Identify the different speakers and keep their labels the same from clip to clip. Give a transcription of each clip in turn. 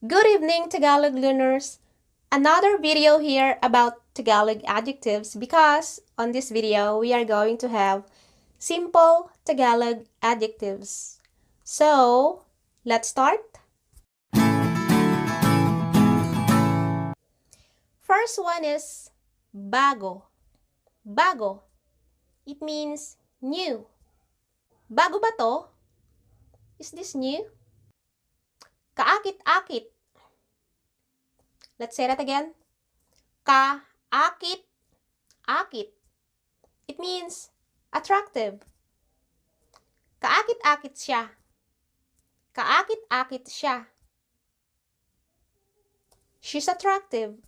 Speaker 1: Good evening, Tagalog learners. Another video here about Tagalog adjectives because on this video we are going to have simple Tagalog adjectives. So, let's start. First one is bago. Bago. It means new. Bago ba to? Is this new? Kaakit-akit. Let's say that again. Kaakit-akit. It means attractive. Kaakit-akit siya. Kaakit-akit siya. She's attractive.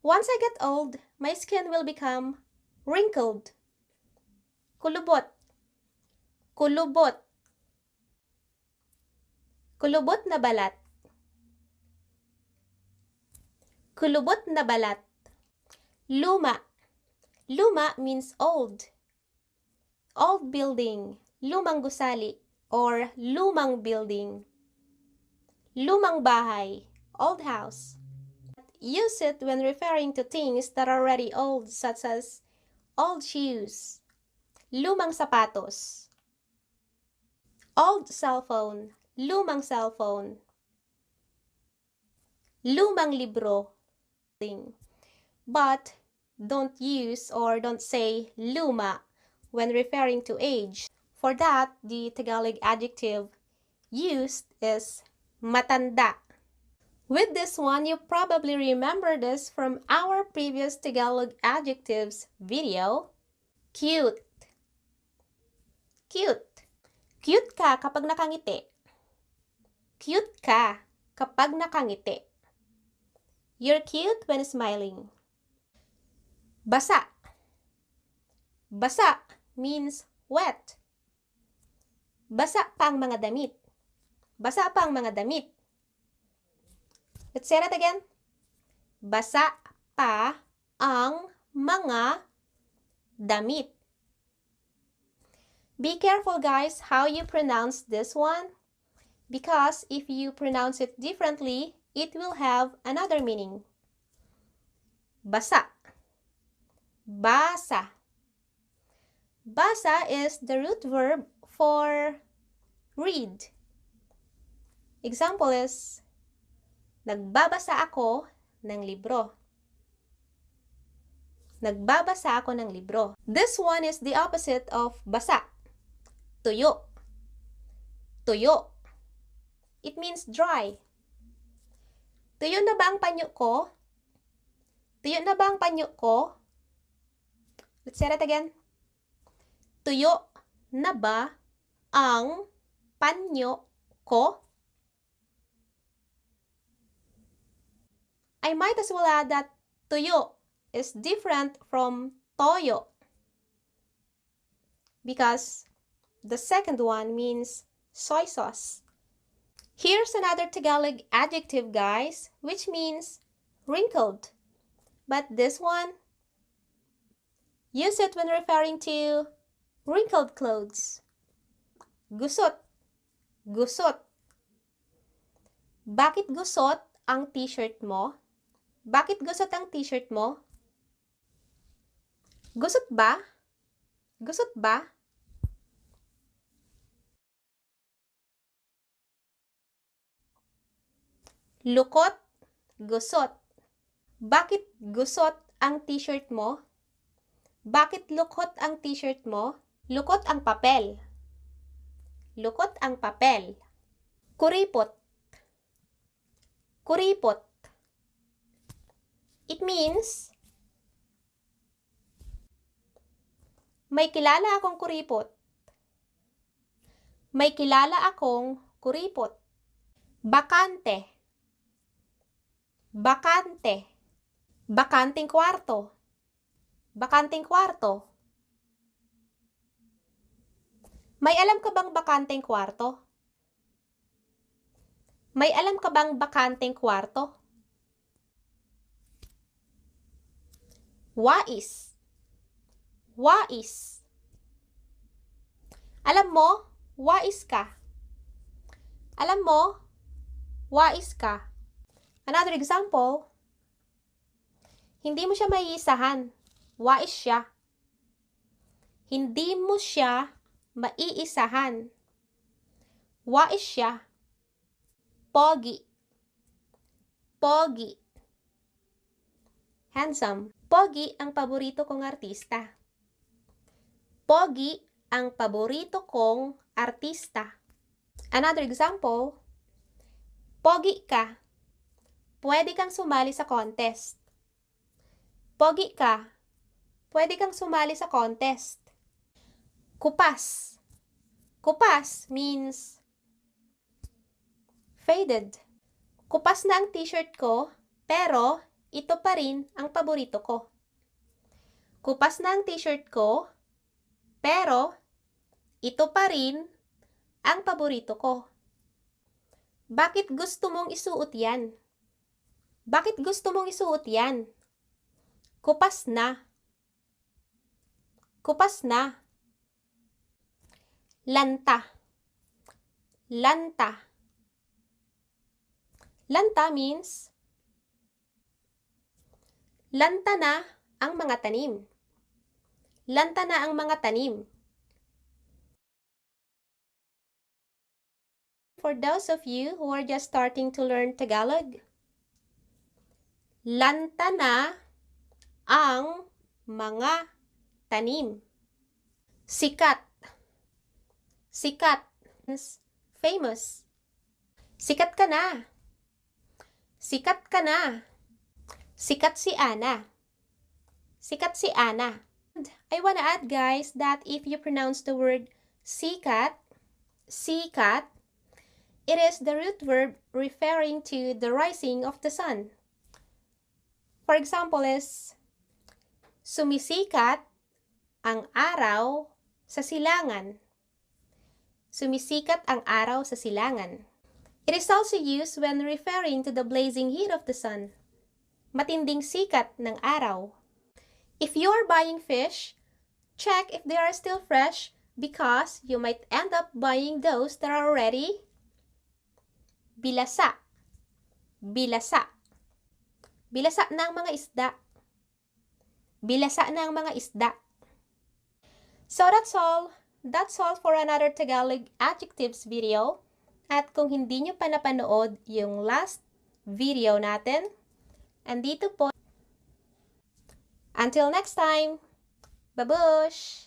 Speaker 1: Once I get old, my skin will become wrinkled. Kulubot. Kulubot. Kulubot na balat. Kulubot na balat. Luma. Luma means old. Old building. Lumang gusali or lumang building. Lumang bahay. Old house. Use it when referring to things that are already old, such as old shoes, lumang sapatos, old cell phone, lumang cell phone, lumang libro. But don't use or don't say luma when referring to age. For that, the Tagalog adjective used is matanda. With this one, you probably remember this from our previous Tagalog adjectives video. Cute. Cute. Cute ka kapag nakangiti. Cute ka kapag nakangiti. You're cute when smiling. Basa. Basa means wet. Basa pa ang mga damit. Basa pa ang mga damit. Let's say that again. Basa pa ang mga damit. Be careful, guys, how you pronounce this one, because if you pronounce it differently, it will have another meaning. Basa. Basa. Basa is the root verb for read. Example is, nagbabasa ako ng libro. Nagbabasa ako ng libro. This one is the opposite of basa. Tuyo. Tuyo. It means dry. Tuyo na ba ang panyo ko? Tuyo na ba ang panyo ko? Let's say that again. Tuyo na ba ang panyo ko? I might as well add that tuyo is different from toyo because the second one means soy sauce. Here's another Tagalog adjective, guys, which means wrinkled. But this one, use it when referring to wrinkled clothes. Gusot. Gusot. Bakit gusot ang t-shirt mo? Bakit gusot ang t-shirt mo? Gusot ba? Gusot ba? Lukot, gusot. Bakit gusot ang t-shirt mo? Bakit lukot ang t-shirt mo? Lukot ang papel. Lukot ang papel. Kuripot. Kuripot. It means, may kilala akong kuripot. May kilala akong kuripot. Bakante. Bakante. Bakanting kwarto. Bakanting kwarto. May alam ka bang bakanting kwarto? May alam ka bang bakanting kwarto? Wais. Wais. Alam mo, wais ka. Alam mo, wais ka. Another example, hindi mo siya maiisahan. Wais siya. Hindi mo siya maiisahan. Wais siya. Pogi. Pogi. Handsome. Pogi ang paborito kong artista. Pogi ang paborito kong artista. Another example, pogi ka. Pwede kang sumali sa contest. Pogi ka. Pwede kang sumali sa contest. Kupas. Kupas means faded. Kupas na ang t-shirt ko, pero ito pa rin ang paborito ko. Kupas na ang t-shirt ko, pero ito pa rin ang paborito ko. Bakit gusto mong isuot yan? Bakit gusto mong isuot yan? Kupas na. Kupas na. Lanta. Lanta. Lanta means lanta na ang mga tanim. Lanta na ang mga tanim. For those of you who are just starting to learn Tagalog, lanta na ang mga tanim. Sikat. Sikat means famous. Sikat ka na. Sikat ka na. Sikat si Ana. Sikat si Ana. And I wanna add, guys, that if you pronounce the word sikat, sikat, it is the root verb referring to the rising of the sun. For example is, sumisikat ang araw sa silangan. Sumisikat ang araw sa silangan. It is also used when referring to the blazing heat of the sun. Matinding sikat ng araw. If you are buying fish, check if they are still fresh because you might end up buying those that are already bilasa. Bilasa. Bilasa na ang mga isda. Bilasa na ang mga isda. So that's all. That's all for another Tagalog adjectives video. At kung hindi nyo pa napanood yung last video natin, andito po. Until next time, babush!